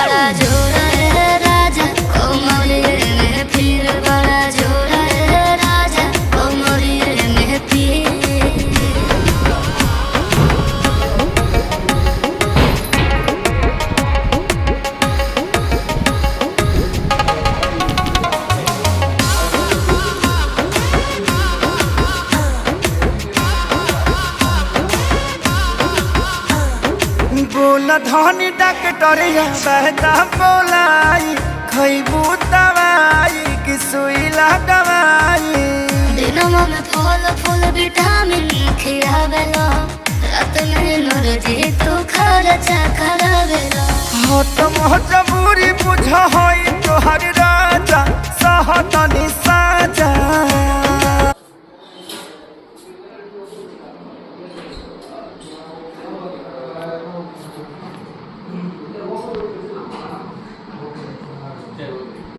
बड़ा जोर है राजा कोमलिए महफिल बड़ा जोर है राजा कोमलिए महफिल बोला धनी डॉक्टरिया बहता बोलाई खैबू दवाई कि सुई लगवाई दिनमा में फल फूल विटामिन खियावेला रात में नरजी तू खर्चा करावेला हो तो मजबूरी बुझ होई तोहर राजा सहतनी साजा